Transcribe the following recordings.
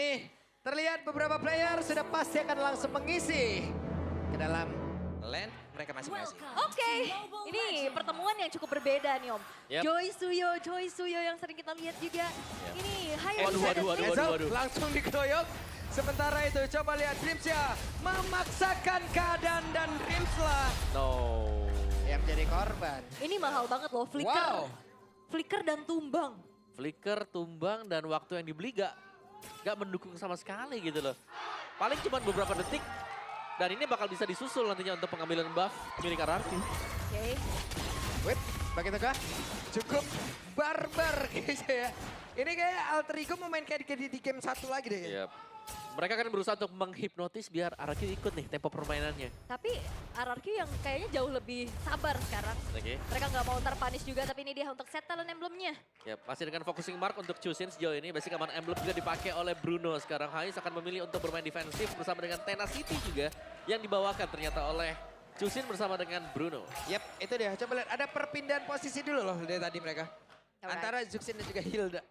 ini terlihat beberapa player sudah pasti akan langsung mengisi ke dalam lane mereka masing-masing. Oke, ini pertemuan yang cukup berbeda nih Om. Yep. Joy Suyo yang sering kita lihat juga. Ini high Waduh. Hazel langsung dikeroyok. Sementara itu coba lihat Dreams ya memaksakan keadaan dan Dreams lah No. yang menjadi korban. Ini mahal banget loh, flicker. Wow. Flicker dan tumbang. Flicker, tumbang, dan waktu yang dibeli gak mendukung sama sekali gitu loh. Paling cuma beberapa detik. Dan ini bakal bisa disusul nantinya untuk pengambilan buff milik RRQ. Oke. Wait, bagaimanakah? Cukup barbar kayaknya ya. Ini kayak Alter Ego mau main kayak di game satu lagi deh. Yep. Mereka akan berusaha untuk menghipnotis biar RRQ ikut nih tempo permainannya. Tapi RRQ yang kayaknya jauh lebih sabar sekarang. Oke. Mereka nggak mau terpunish juga, tapi ini dia untuk set talent emblemnya. Yep, masih dengan focusing mark untuk Chusin sejauh ini. Basic aman emblem juga dipakai oleh Bruno. Sekarang Hais akan memilih untuk bermain defensif bersama dengan Tenacity juga. Yang dibawakan ternyata oleh Chusin bersama dengan Bruno. Yap, itu dia. Coba lihat ada perpindahan posisi dulu loh dari tadi mereka. Alright. Antara Zuxin dan juga Hilda.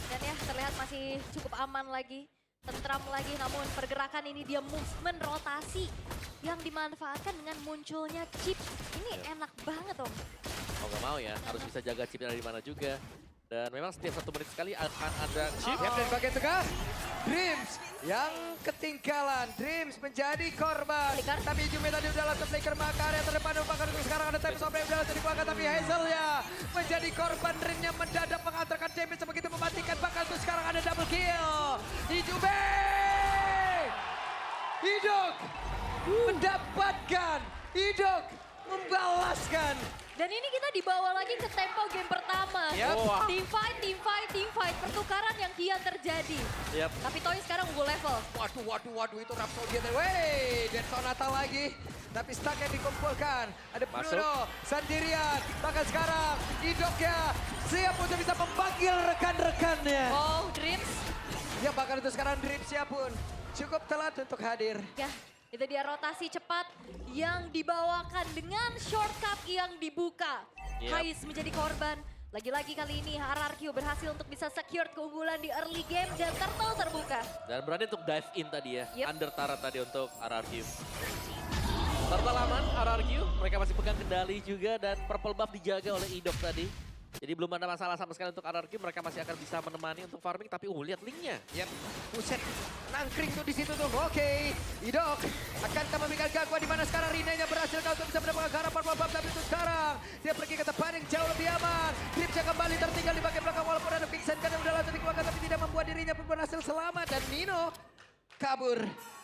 Dan ya terlihat masih cukup aman lagi. Tentram lagi, namun pergerakan ini dia movement rotasi yang dimanfaatkan dengan munculnya chip. Ini enak banget Om. Mau gak mau ya, harus bisa jaga chipnya dari mana juga. Dan memang setiap 1 menit sekali akan ada chip. Yap, dan bagian tengah Dreams yang ketinggalan. Dreams menjadi korban. Flicker. Tapi Jume tadi udah langsung flicker maka area terdepan merupakan untuk sekarang ada time stop yang udah langsung dibuangkan. Tapi Hazel ya menjadi korban. Dreamnya mendadak mengantarkan damage begitu mematikan. Bahkan untuk sekarang ada double kill. Jume Hidok mendapatkan. Hidok membalaskan. Dan ini kita dibawa lagi ke tempo game pertama. Yap. Wah. Team fight. Pertukaran yang kian terjadi. Yep. Tapi Toy sekarang unggul level. Waduh, itu Rhapsody. Wey, dan Sonata lagi. Tapi stack yang dikumpulkan. Ada Masuk. Bruno sendirian. Bahkan sekarang Idoknya siap untuk bisa memanggil rekan-rekannya. Oh, Dreams. Ya bahkan itu sekarang Dreamsnya pun cukup telat untuk hadir. Ya, itu dia rotasi cepat yang dibawakan dengan shortcut yang dibuka. Yep. Hais menjadi korban. Lagi-lagi kali ini RRQ berhasil untuk bisa secure keunggulan di early game dan turtle terbuka. Dan berani untuk dive in tadi ya, Yep. under turret tadi untuk RRQ. Turtle aman, RRQ, mereka masih pegang kendali juga dan purple buff dijaga oleh Idok tadi. Jadi belum ada masalah sama sekali untuk RRQ, mereka masih akan bisa menemani untuk farming, tapi lihat linknya. Yap, buset, nangkring tuh di situ tuh. Oke, Idok akankah memberikan gangguan di mana sekarang Rinenya berhasil untuk bisa mendapatkan harapan wabab, tapi itu sekarang dia pergi ke depan yang jauh lebih aman. Dripsnya kembali tertinggal di bagian belakang walaupun ada Vixen kan yang udah langsung dikeluarkan tapi tidak membuat dirinya pun berhasil selamat dan Nino kabur.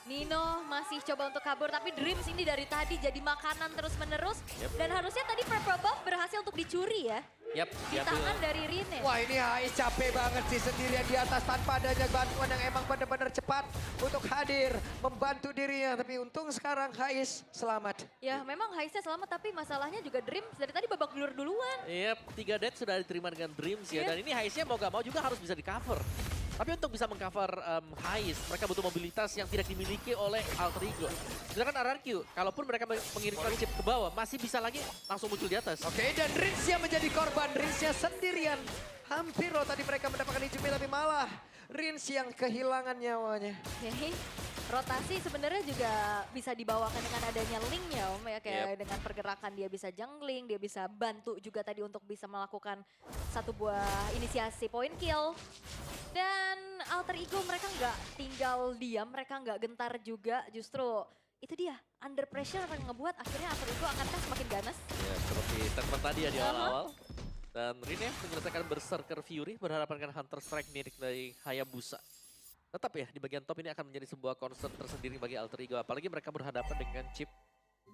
Nino masih coba untuk kabur, tapi Dreams ini dari tadi jadi makanan terus-menerus. Yep. Dan harusnya tadi purple buff berhasil untuk dicuri ya. Yap, Di tangan dari Rine. Wah ini Hais capek banget sih sendirian di atas tanpa adanya bantuan yang emang benar-benar cepat untuk hadir membantu dirinya. Tapi untung sekarang Hais selamat. Ya memang Haisnya selamat, tapi masalahnya juga Dreams dari tadi babak belur duluan. Yap, 3 dead sudah diterima dengan Dreams ya. Iya. Dan ini Haisnya mau gak mau juga harus bisa di cover. Tapi untuk bisa mengcover Hais, mereka butuh mobilitas yang tidak dimiliki oleh Alter Ego. Sedangkan RRQ, kalaupun mereka mengirimkan chip ke bawah, masih bisa lagi langsung muncul di atas. Oke, dan Rinsnya menjadi korban. Rinsnya sendirian. Hampir loh tadi mereka mendapatkan Ijume tapi malah Rins yang kehilangan nyawanya. Oke. Rotasi sebenarnya juga bisa dibawakan dengan adanya linknya Om ya. Kayak dengan pergerakan dia bisa jungling, dia bisa bantu juga tadi untuk bisa melakukan satu buah inisiasi point kill. Dan Alter Ego mereka nggak tinggal diam, mereka nggak gentar juga. Justru itu dia, under pressure akan ngebuat akhirnya Alter Ego akankah semakin ganas. Ya, seperti statement tadi ya di awal-awal. Dan Rine menyelesaikan Berserker Fury berhadapan dengan Hunter Strike milik dari Hayabusa. Tetap ya, di bagian top ini akan menjadi sebuah concern tersendiri bagi Alter Ego. Apalagi mereka berhadapan dengan chip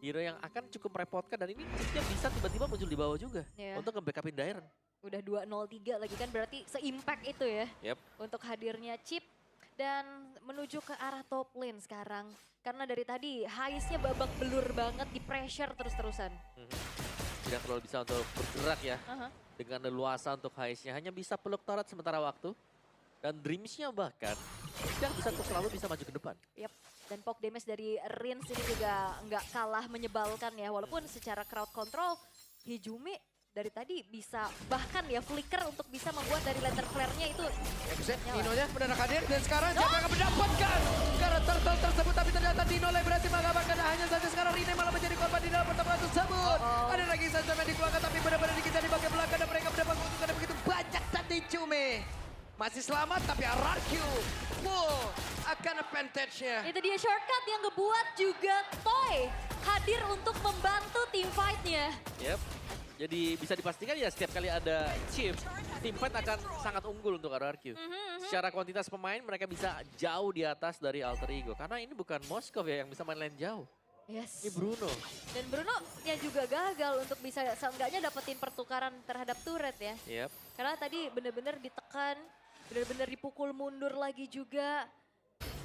hero yang akan cukup merepotkan. Dan ini chipnya bisa tiba-tiba muncul di bawah juga. Iya. Untuk nge-backupin Dairon. Udah 2-0-3 lagi kan, berarti se-impact itu ya. Yap. Untuk hadirnya chip. Dan menuju ke arah top lane sekarang. Karena dari tadi Haisnya babak belur banget, di pressure terus-terusan. Tidak terlalu bisa untuk bergerak ya. Aha. Dengan leluasa untuk Haisnya. Hanya bisa peluk turret sementara waktu. Dan Dreamsnya bahkan tidak bisa untuk selalu bisa maju ke depan. Yap. Dan poke damage dari Rins ini juga nggak kalah menyebalkan ya. Walaupun secara crowd control Hijume dari tadi bisa bahkan ya flicker untuk bisa membuat dari lantern flare-nya itu Ya buset, nyala. Nino-nya mendadak hadir dan sekarang siapa yang akan mendapatkan karena turtle tersebut, tapi ternyata Nino yang berhasil mengamankan, hanya saja sekarang Rine malah menjadi korban di dalam pertempuran tersebut. Ada lagi Sansom yang dikeluarkan tapi benar-benar dikejar di bagian belakang dan mereka mendapat keuntungan yang begitu banyak tadi Cume. Masih selamat tapi RRQ full akan advantage-nya. Itu dia shortcut yang ngebuat juga Toy hadir untuk membantu tim fight-nya. Yep. Jadi bisa dipastikan ya setiap kali ada chip, tim fight akan sangat unggul untuk RRQ. Secara kuantitas pemain mereka bisa jauh di atas dari Alter Ego. Karena ini bukan Moskov ya yang bisa main lane jauh. Yes. Ini Bruno. Dan Bruno ya juga gagal untuk bisa seenggaknya dapetin pertukaran terhadap turret ya. Yep. Karena tadi bener-bener ditekan, bener-bener dipukul mundur lagi juga.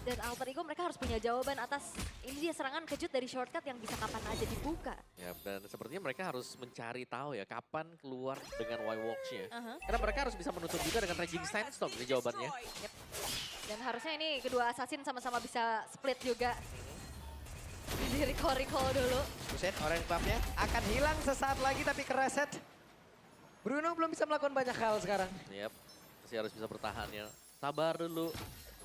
Dan Alter Ego mereka harus punya jawaban atas ini dia serangan kejut dari shortcut yang bisa kapan aja dibuka. Ya, dan sepertinya mereka harus mencari tahu ya kapan keluar dengan Y-Walks-nya. Aha. Karena mereka harus bisa menutup juga dengan Raging Sandstorm ini jawabannya. Dan harusnya ini kedua assassin sama-sama bisa split juga. Di recall dulu. Buset, orange buff-nya akan hilang sesaat lagi tapi kereset. Bruno belum bisa melakukan banyak hal sekarang. Yep, masih harus bisa bertahan ya. Sabar dulu,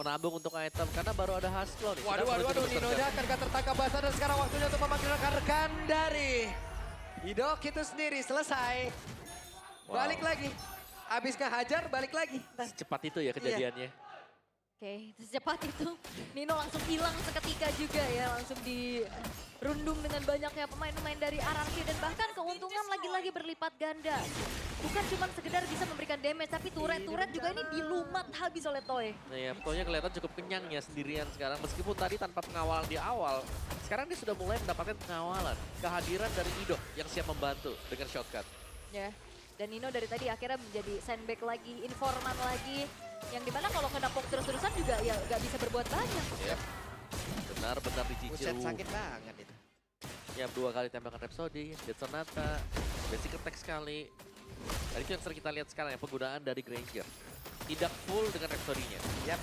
menabung untuk item karena baru ada Haskell nih. Waduh, Nino-nya akan tertangkap basah dan sekarang waktunya untuk memanggil rekan-rekan dari Idok itu sendiri selesai. Wow. Balik lagi. Abis ngehajar, balik lagi. Secepat itu ya kejadiannya. Oke, secepat itu Nino langsung hilang seketika juga ya, langsung dirundung dengan banyaknya pemain-pemain dari RRQ dan bahkan keuntungan lagi-lagi berlipat ganda. Bukan cuma sekedar bisa memberikan damage, tapi turret-turret juga ini dilumat habis oleh Toy. Nah ya, pokoknya kelihatan cukup kenyang ya sendirian sekarang. Meskipun tadi tanpa pengawalan di awal, sekarang dia sudah mulai mendapatkan pengawalan. Kehadiran dari Idok yang siap membantu dengan shortcut. Ya, dan Nino dari tadi akhirnya menjadi sandbag lagi, informan lagi. Yang dimana kalau kena poke terus-terusan juga ya gak bisa berbuat banyak. Yep. Benar-benar dicicil. Buset, sakit banget itu. Ya, 2 kali tembakan Rhapsody, Dead Sonata, basic attack sekali. Dan itu yang sering kita lihat sekarang ya, penggunaan dari Granger. Tidak full dengan Rhapsody-nya. Yap.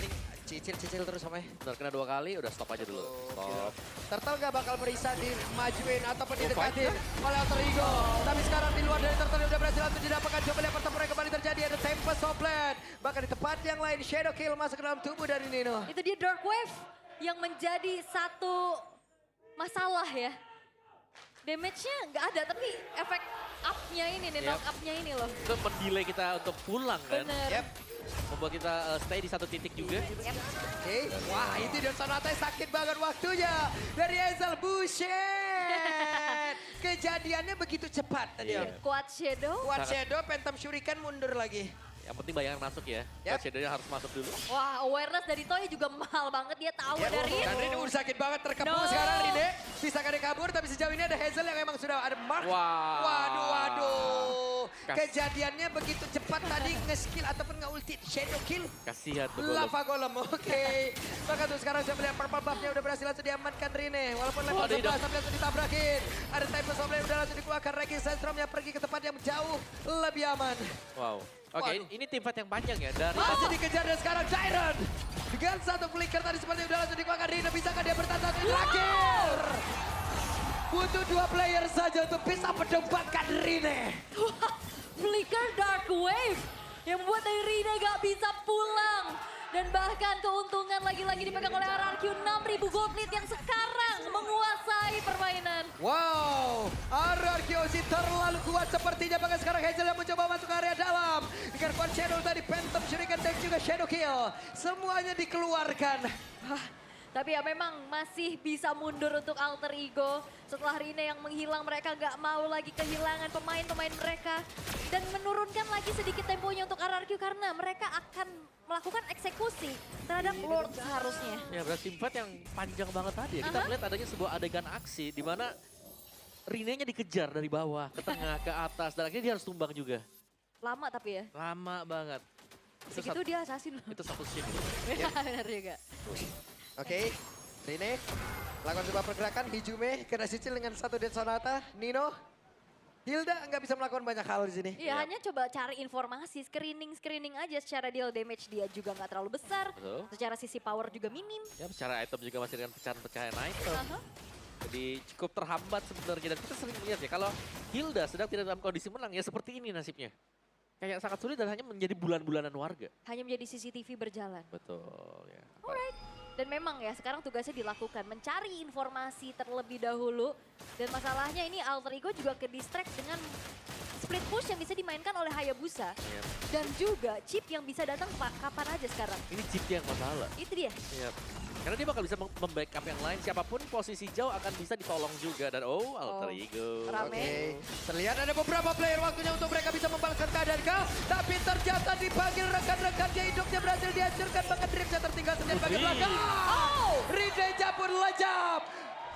Ini cicil-cicil terus sama ya. Benar, kena 2 kali, udah stop aja dulu. Stop. Turtle gak bakal merisa dimajuin ataupun Oh, didekatin oleh Alter Ego. Tapi sekarang di luar dari Turtle udah berhasil untuk didapatkan. Coba lihat pertempuran kembali terjadi. Ada Tempest Soplet. Bahkan di tempat yang lain Shadow Kill masuk ke dalam tubuh dari Nino. Itu dia Dark Wave yang menjadi satu masalah ya. Damage-nya nggak ada, tapi efek up-nya ini nih, knock up-nya ini loh. Itu mendelay kita untuk pulang kan. Bener. Yap. Membuat kita stay di satu titik juga. Yep. Oke. Wah, itu Dead Sonata sakit banget waktunya. Dari Ezel Buset. Kejadiannya begitu cepat tadi. Iya. Quad Shadow. Kuat Shadow, Phantom Shuriken mundur lagi. Yang penting bayangan masuk ya. Yap. Shadow-nya harus masuk dulu. Wah, awareness dari Toy juga mahal banget. Dia tahu Ya, dari dan Rine udah sakit banget terkepung No. sekarang Rine. Bisa kadang kabur tapi sejauh ini ada Hazel yang emang sudah ada mark. Wah. Waduh. Kejadiannya begitu cepat tadi nge-skill ataupun nge-ulti Shadow Kill. Kasihan tuh Golem. Lava Golem, oke. Maka tuh sekarang saya melihat purple buff-nya udah berhasil langsung diamankan Rine. Walaupun level ada 11 tapi langsung ditabrakin. Ada Tempest Soplet udah langsung dikeluarkan. Raging Sandstorm-nya pergi ke tempat yang jauh lebih aman. Wow. Oke, Waduh. ini tim fight yang panjang ya. Dari Masih dikejar dan sekarang Jiren. Dengan satu flicker tadi seperti udah langsung dikeluarkan Rine. Bisakah dia bertahan satu ini terakhir? Butuh 2 player saja untuk bisa mendebatkan Rine. Flicker Dark Wave yang membuat dari Rine gak bisa pulang. Dan bahkan keuntungan lagi-lagi dipegang oleh RRQ 6.000 gold lead yang sekarang menguasai permainan. Wow, RRQ sih terlalu kuat sepertinya. Bahkan sekarang Hazel yang mencoba masuk ke area dalam. Dengan Quad Shadow tadi, Phantom Shuriken dan juga Shadow Kill. Semuanya dikeluarkan. Tapi ya memang masih bisa mundur untuk Alter Ego. Setelah Rine yang menghilang, mereka gak mau lagi kehilangan pemain-pemain mereka. Dan menurunkan lagi sedikit temponya untuk RRQ karena mereka akan melakukan eksekusi terhadap Lord seharusnya. Ya, berarti tim fight yang panjang banget tadi ya. Kita melihat adanya sebuah adegan aksi di mana Rine-nya dikejar dari bawah, ke tengah, ke atas. Dan akhirnya dia harus tumbang juga. Lama tapi ya. Lama banget. Segitu dia assassin loh. Itu satu shift. Ya, benar juga. Oke, Rine lakukan sebuah pergerakan. Hijume kena cicil dengan satu Dead Sonata. Nino, Hilda nggak bisa melakukan banyak hal di sini. Iya, Yap. hanya coba cari informasi, screening aja secara deal damage dia juga nggak terlalu besar. Betul. Secara sisi power juga minim. Ya, secara item juga masih dengan pecahan-pecahan item. Aha. Jadi cukup terhambat sebenarnya. Dan kita sering melihat ya, kalau Hilda sedang tidak dalam kondisi menang ya seperti ini nasibnya. Kayak sangat sulit dan hanya menjadi bulan-bulanan warga. Hanya menjadi CCTV berjalan. Betul ya. Alright. Dan memang ya sekarang tugasnya dilakukan mencari informasi terlebih dahulu. Dan masalahnya ini Alter Ego juga ke distract dengan split push yang bisa dimainkan oleh Hayabusa. Iya. Dan juga chip yang bisa datang kapan aja sekarang. Ini chip yang masalah. Itu dia. Iya. Karena dia bakal bisa membackup yang lain. Siapapun posisi jauh akan bisa ditolong juga. Dan Alter Ego. Rame. Oke, terlihat ada beberapa player waktunya untuk mereka bisa membalaskan keadaan kau. Tapi ternyata dipanggil rekan-rekannya, hidupnya berhasil dihancurkan. Bahkan Dreamsnya tertinggal sendiri bagian belakang. Rideja pun lejap.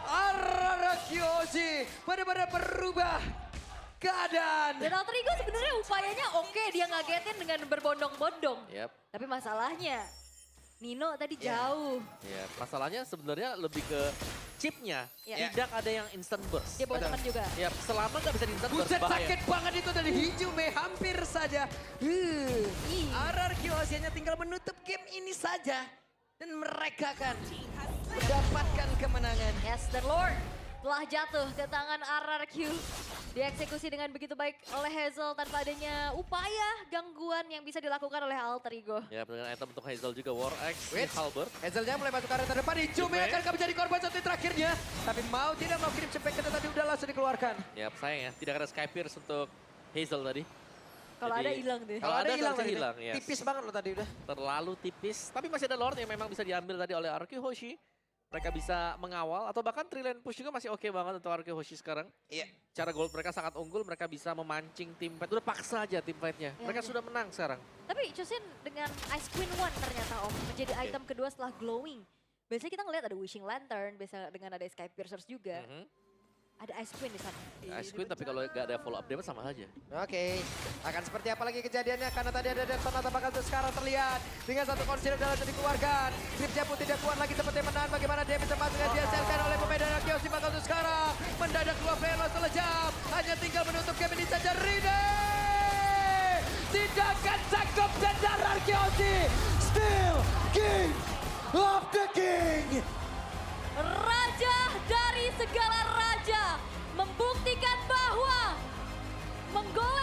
Ararakyoshi benar-benar berubah keadaan. Dan Alter Ego sebenarnya upayanya oke, dia ngagetin dengan berbondong-bondong. Yap. Tapi masalahnya Nino tadi Ya. jauh. Ya, masalahnya sebenarnya lebih ke chipnya. Ya. Tidak ada yang instant burst. Dia bawa Betul. teman juga. Ya, selama nggak bisa di instant burst, Buset, bahaya. sakit banget itu dari Hijume, hampir saja. Ih. Ararakyoshi hanya tinggal menutup game ini saja. Dan mereka akan mendapatkan kemenangan. Yes, dan Lord telah jatuh ke tangan RRQ. Dieksekusi dengan begitu baik oleh Hazel tanpa adanya upaya gangguan yang bisa dilakukan oleh Alter Ego. Ya, dengan item untuk Hazel juga, War Axe, Wait. Halberd. Hazelnya mulai masuk ke area terdepan, Hijume akan menjadi korban satu terakhirnya. Tapi mau tidak mau kirim cepet kita tadi udah langsung dikeluarkan. Ya, sayang ya, tidak ada Sky Pierce untuk Hazel tadi. Kalau Jadi, ada hilang deh. Kalau ada hilang langsung tadi. hilang, yes. Tipis banget loh tadi udah. Terlalu tipis. Tapi masih ada Lord yang memang bisa diambil tadi oleh RQ Hoshi. Mereka bisa mengawal atau bahkan 3-lane push juga masih oke banget untuk RQ Hoshi sekarang. Iya. Cara gold mereka sangat unggul, mereka bisa memancing tim fight. Udah paksa aja tim fightnya. Ya, Mereka ya. sudah menang sekarang. Tapi Chusin dengan Ice Queen One ternyata Om menjadi Oke. item kedua setelah glowing. Biasanya kita ngeliat ada Wishing Lantern, biasa dengan ada Sky Piercers juga. Mhm. Ada Ice Queen di sana. Ice Queen tapi kalau nggak ada follow up damage sama aja. Oke, akan seperti apa lagi kejadiannya karena tadi ada Detonata bakal sekarang terlihat dengan satu consider dalam jadi dikeluarkan. Gripnya pun tidak kuat lagi seperti menahan bagaimana dia bisa masuk dan dihasilkan oleh pemain dari Kyoshi bakal sekarang. Mendadak dua player langsung lejap, hanya tinggal menutup game ini saja Ride. Tidak akan sanggup dan darah Kyoshi. Still King of the King. Raja dari segala raja membuktikan bahwa menggolek